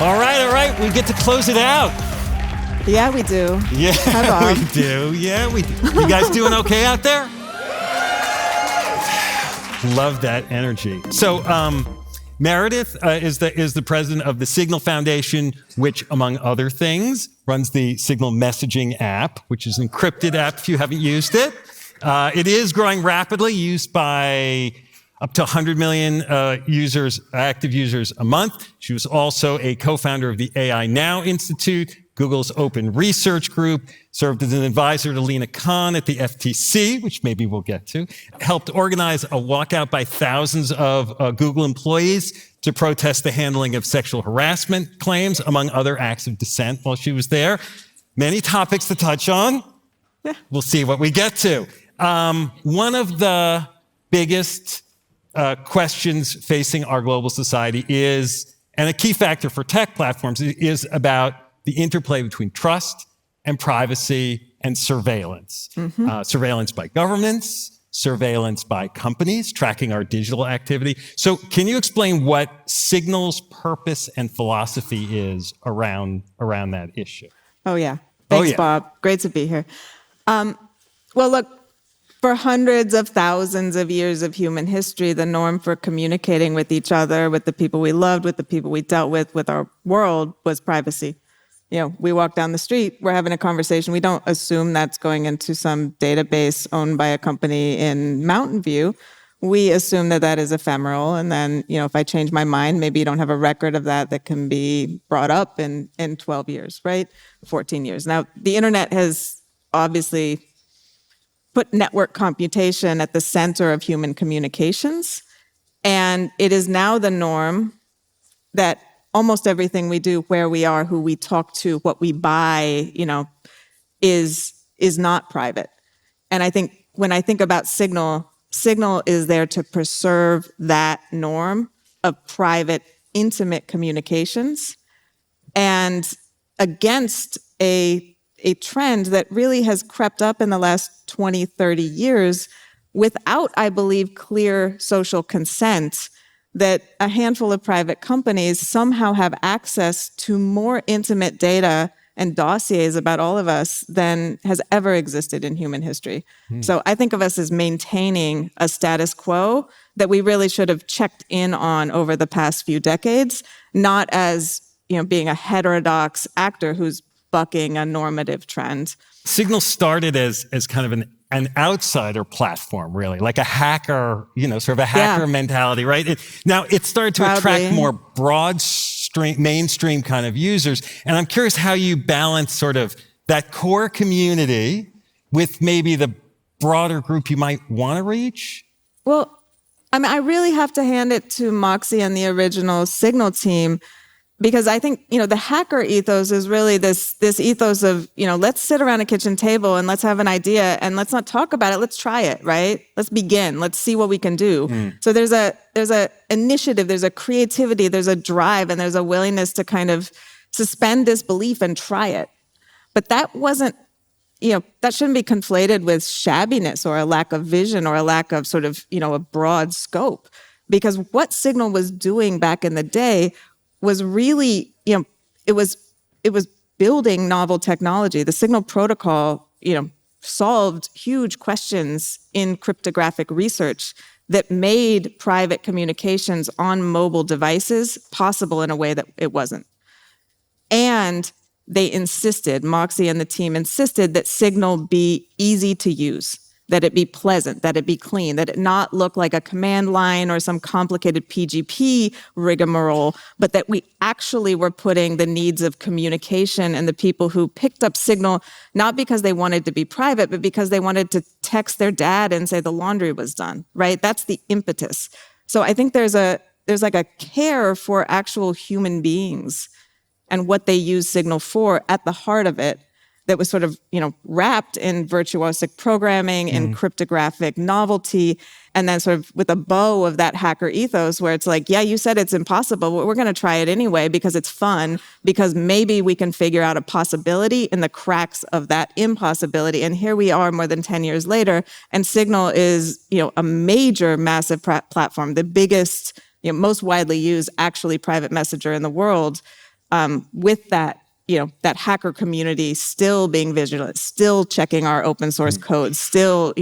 All right. We get to close it out. Yeah, we do. Yeah, Hi, Bob. we do. Yeah, we do. You guys doing okay out there? Love that energy. So, Meredith is the president of the Signal Foundation, which, among other things, runs the Signal messaging app, which is an encrypted app if you haven't used it. It is growing rapidly, used by up to 100 million active users a month. She was also a co-founder of the AI Now Institute, Google's open research group, served as an advisor to Lena Khan at the FTC, which maybe we'll get to, helped organize a walkout by thousands of Google employees to protest the handling of sexual harassment claims, among other acts of dissent while she was there. Many topics to touch on. Yeah. We'll see what we get to. One of the biggest questions facing our global society is, and a key factor for tech platforms, is about the interplay between trust and privacy and surveillance. Surveillance by governments, surveillance by companies, tracking our digital activity. So can you explain what Signal's purpose and philosophy is around that issue? Oh, yeah. Thanks, Bob. Great to be here. Well, look, for hundreds of thousands of years of human history, the norm for communicating with each other, with the people we loved, with the people we dealt with our world, was privacy. You know, we walk down the street, we're having a conversation. We don't assume that's going into some database owned by a company in Mountain View. We assume that that is ephemeral. And then, you know, if I change my mind, maybe you don't have a record of that can be brought up in 12 years, right? 14 years. Now, the internet has obviously put network computation at the center of human communications. And it is now the norm that almost everything we do, where we are, who we talk to, what we buy, you know, is not private. And I think when I think about Signal is there to preserve that norm of private, intimate communications and against a trend that really has crept up in the last 20, 30 years without, I believe, clear social consent, that a handful of private companies somehow have access to more intimate data and dossiers about all of us than has ever existed in human history. So I think of us as maintaining a status quo that we really should have checked in on over the past few decades, not as, you know, being a heterodox actor who's bucking a normative trend. Signal started as kind of an outsider platform, really, like a hacker, you know, sort of a hacker mentality, right? Now it started to attract more mainstream kind of users. And I'm curious how you balance sort of that core community with maybe the broader group you might want to reach. Well, I mean, I really have to hand it to Moxie and the original Signal team, because I think, you know, the hacker ethos is really this ethos of, you know, let's sit around a kitchen table and let's have an idea and let's not talk about it. Let's try it, right? Let's begin. Let's see what we can do. So there's a initiative, there's a creativity, there's a drive, and there's a willingness to kind of suspend disbelief and try it. But that wasn't, you know, that shouldn't be conflated with shabbiness or a lack of vision or a lack of sort of, you know, a broad scope. Because what Signal was doing back in the day was really, you know, it was building novel technology. The Signal protocol, you know, solved huge questions in cryptographic research that made private communications on mobile devices possible in a way that it wasn't. And they insisted, Moxie and the team insisted, that Signal be easy to use, that it be pleasant, that it be clean, that it not look like a command line or some complicated PGP rigmarole, but that we actually were putting the needs of communication and the people who picked up Signal, not because they wanted to be private, but because they wanted to text their dad and say the laundry was done, right? That's the impetus. So I think there's like a care for actual human beings and what they use Signal for at the heart of it, that was sort of, you know, wrapped in virtuosic programming and cryptographic novelty, and then sort of with a bow of that hacker ethos where it's like, yeah, you said it's impossible, but we're going to try it anyway because it's fun, because maybe we can figure out a possibility in the cracks of that impossibility. And here we are more than 10 years later, and Signal is, you know, a major, massive platform, the biggest, you know, most widely used actually private messenger in the world. with that, that hacker community still being vigilant, still checking our open source code, still,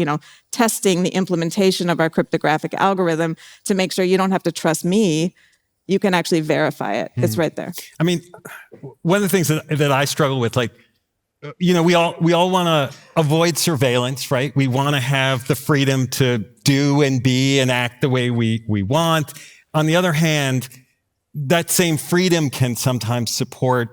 testing the implementation of our cryptographic algorithm to make sure you don't have to trust me. You can actually verify it. It's right there. I mean, one of the things that I struggle with, like, we all want to avoid surveillance, right? We want to have the freedom to do and be and act the way we want. On the other hand, that same freedom can sometimes support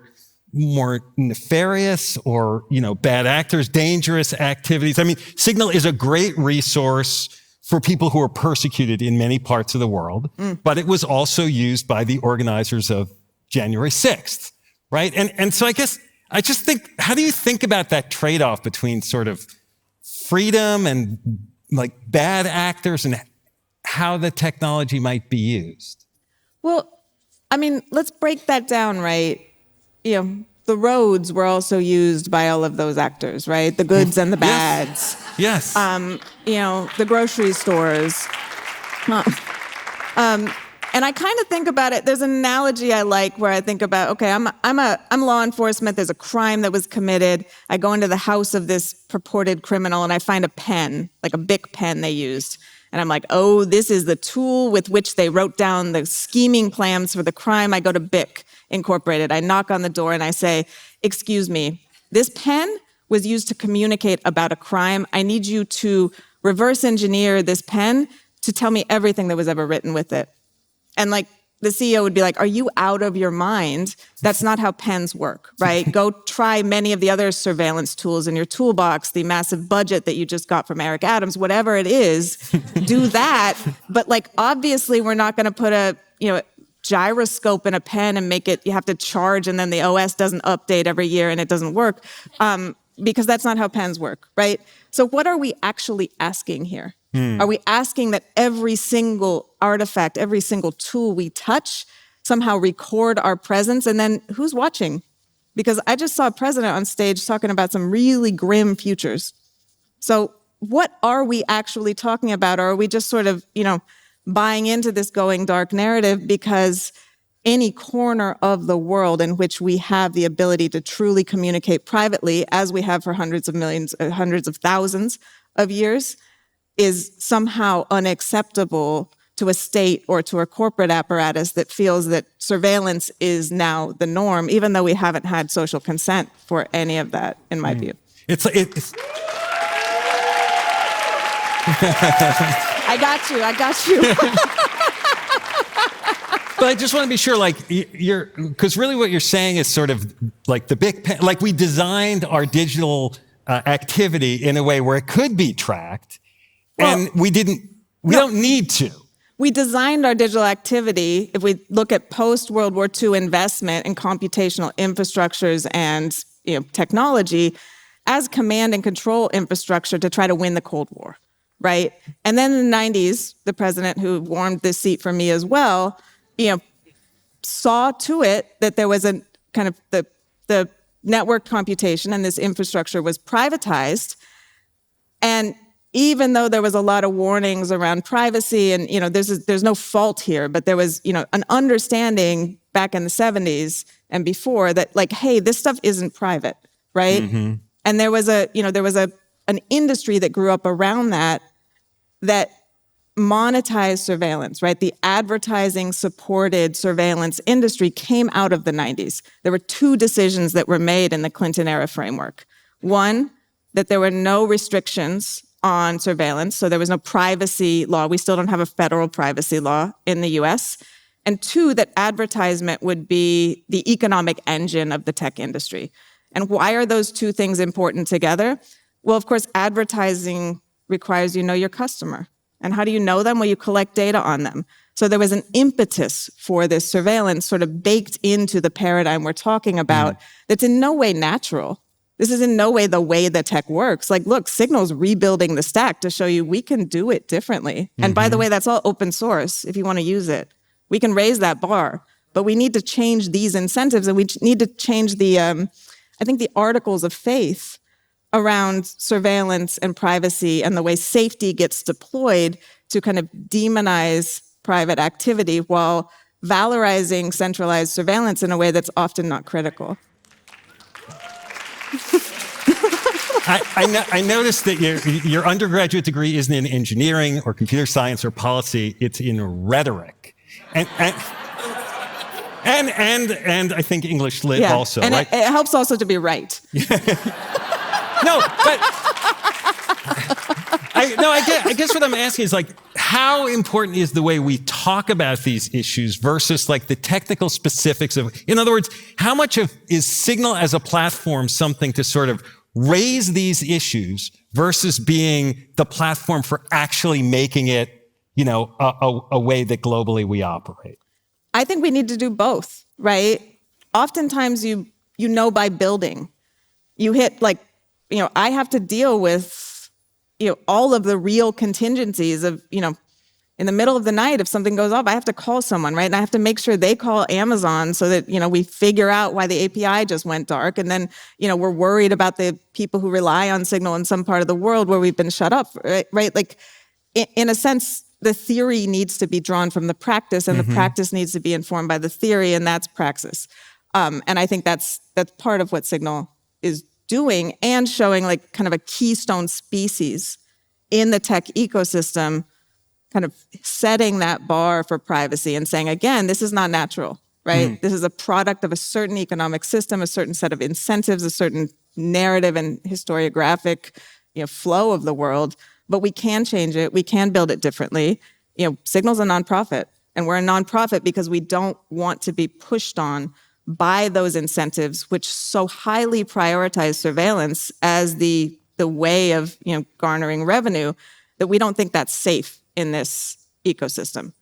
more nefarious or, bad actors, dangerous activities. I mean, Signal is a great resource for people who are persecuted in many parts of the world, but it was also used by the organizers of January 6th, right? And so I guess I just think, how do you think about that trade-off between sort of freedom and like bad actors and how the technology might be used? Well, I mean, let's break that down, right? The roads were also used by all of those actors, right? The goods and the bads. Yes. The grocery stores. And I kind of think about it, there's an analogy I like where I think about, okay, I'm law enforcement, there's a crime that was committed. I go into the house of this purported criminal and I find a pen, like a Bic pen they used. And I'm like, oh, this is the tool with which they wrote down the scheming plans for the crime. I go to Bic Incorporated. I knock on the door and I say, excuse me, this pen was used to communicate about a crime. I need you to reverse engineer this pen to tell me everything that was ever written with it. And like the CEO would be like, are you out of your mind? That's not how pens work, right? Go try many of the other surveillance tools in your toolbox, the massive budget that you just got from Eric Adams, whatever it is, do that. But like, obviously we're not going to put a, gyroscope in a pen and make it, you have to charge and then the OS doesn't update every year and it doesn't work, because that's not how pens work, right? So what are we actually asking here? Are we asking that every single artifact, every single tool we touch somehow record our presence? And then who's watching? Because I just saw a president on stage talking about some really grim futures. So what are we actually talking about? Or are we just sort of, buying into this going dark narrative because any corner of the world in which we have the ability to truly communicate privately, as we have for hundreds of millions, hundreds of thousands of years, is somehow unacceptable to a state or to a corporate apparatus that feels that surveillance is now the norm, even though we haven't had social consent for any of that, in my view. It's I got you. But I just want to be sure, like, because really what you're saying is sort of like the big pen, like we designed our digital activity in a way where it could be tracked, and we don't need to. We designed our digital activity, if we look at post-World War II investment in computational infrastructures and technology, as command and control infrastructure to try to win the Cold War. Right? And then in the 90s, the president who warmed this seat for me as well, saw to it that there was a kind of the network computation and this infrastructure was privatized. And even though there was a lot of warnings around privacy and, there's no fault here, but there was, an understanding back in the 70s and before that like, hey, this stuff isn't private, right? Mm-hmm. And there was an industry that grew up around that monetized surveillance, right? The advertising-supported surveillance industry came out of the 90s. There were two decisions that were made in the Clinton-era framework. One, that there were no restrictions on surveillance, so there was no privacy law. We still don't have a federal privacy law in the US. And two, that advertisement would be the economic engine of the tech industry. And why are those two things important together? Well, of course, advertising requires you know your customer. And how do you know them? Well, you collect data on them. So there was an impetus for this surveillance sort of baked into the paradigm we're talking about that's in no way natural. This is in no way the way the tech works. Like, look, Signal's rebuilding the stack to show you we can do it differently. And by the way, that's all open source if you want to use it. We can raise that bar, but we need to change these incentives and we need to change the, I think the articles of faith around surveillance and privacy and the way safety gets deployed to kind of demonize private activity while valorizing centralized surveillance in a way that's often not critical. I noticed that your undergraduate degree isn't in engineering or computer science or policy; it's in rhetoric, and I think English lit also. And right? it helps also to be right. No, but I guess what I'm asking is like, how important is the way we talk about these issues versus like the technical specifics of, in other words, how much of is Signal as a platform something to sort of raise these issues versus being the platform for actually making it, a way that globally we operate? I think we need to do both, right? Oftentimes you know by building. You hit I have to deal with, all of the real contingencies of, in the middle of the night, if something goes off, I have to call someone, right? And I have to make sure they call Amazon so that, we figure out why the API just went dark. And then, we're worried about the people who rely on Signal in some part of the world where we've been shut up, right? Like, in a sense, the theory needs to be drawn from the practice, and the practice needs to be informed by the theory, and that's praxis. And I think that's part of what Signal is doing, and showing like kind of a keystone species in the tech ecosystem, kind of setting that bar for privacy and saying, again, this is not natural, right? This is a product of a certain economic system, a certain set of incentives, a certain narrative and historiographic, flow of the world, but we can change it. We can build it differently. Signal's a nonprofit, and we're a nonprofit because we don't want to be pushed on by those incentives, which so highly prioritize surveillance as the way of garnering revenue, that we don't think that's safe in this ecosystem.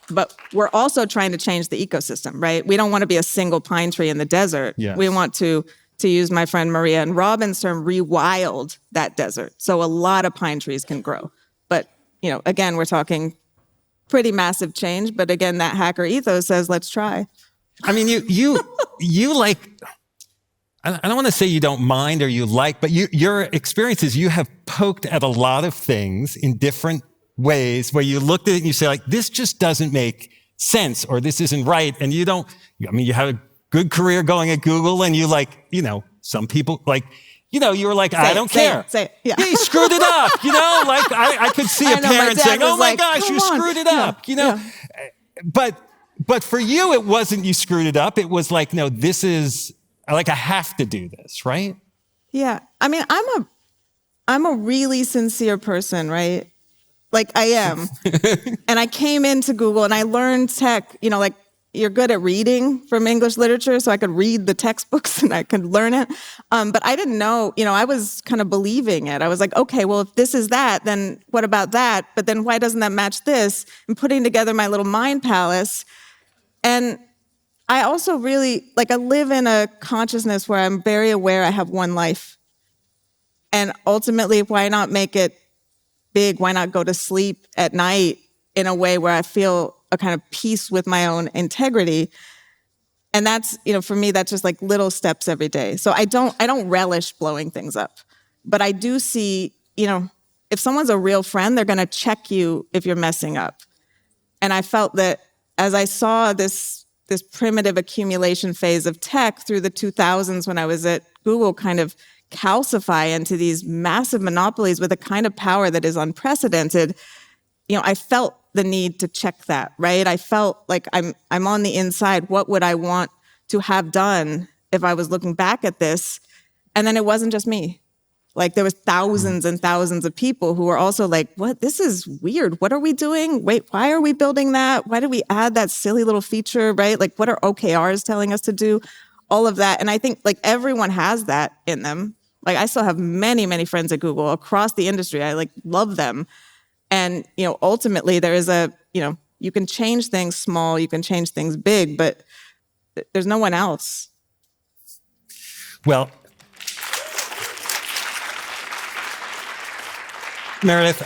But we're also trying to change the ecosystem, right? We don't want to be a single pine tree in the desert. Yes. We want to use my friend Maria and Robin's term, rewild that desert, so a lot of pine trees can grow. But again, we're talking pretty massive change. But again, that hacker ethos says, let's try. I mean, you like, I don't want to say you don't mind or you like, but your experiences, you have poked at a lot of things in different ways where you looked at it and you say like, this just doesn't make sense, or this isn't right. And you have a good career going at Google, and you some people you were like, I don't care. Say it. Yeah. He screwed it up, like I could see a parent saying, oh my gosh, you screwed it up, But for you, it wasn't you screwed it up. It was like, no, this is like, I have to do this, right? Yeah. I mean, I'm a really sincere person, right? Like I am. And I came into Google and I learned tech, like you're good at reading from English literature, so I could read the textbooks and I could learn it. But I didn't know, I was kind of believing it. I was like, okay, well, if this is that, then what about that? But then why doesn't that match this? And putting together my little mind palace. And I also really, I live in a consciousness where I'm very aware I have one life. And ultimately, why not make it big? Why not go to sleep at night in a way where I feel a kind of peace with my own integrity? And that's, for me, that's just like little steps every day. So I don't relish blowing things up. But I do see, if someone's a real friend, they're going to check you if you're messing up. And I felt that as I saw this primitive accumulation phase of tech through the 2000s when I was at Google kind of calcify into these massive monopolies with a kind of power that is unprecedented, I felt the need to check that, right? I felt like I'm on the inside. What would I want to have done if I was looking back at this? And then it wasn't just me. Like there was thousands and thousands of people who were also like, what? This is weird. What are we doing? Wait, why are we building that? Why did we add that silly little feature, right? Like what are OKRs telling us to do? All of that. And I think like everyone has that in them. Like I still have many, many friends at Google across the industry. I love them. And, ultimately there is you can change things small, you can change things big, but there's no one else. Well, Meredith,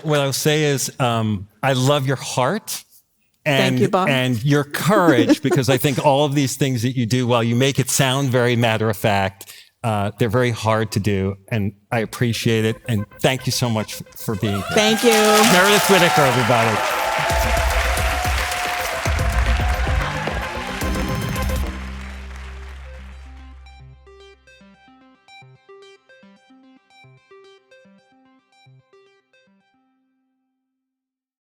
what I'll say is I love your heart and, Thank you, Bob. and your courage, because I think all of these things that you do, while you make it sound very matter of fact, they're very hard to do, and I appreciate it. And thank you so much for being here. Thank you. Meredith Whittaker, everybody.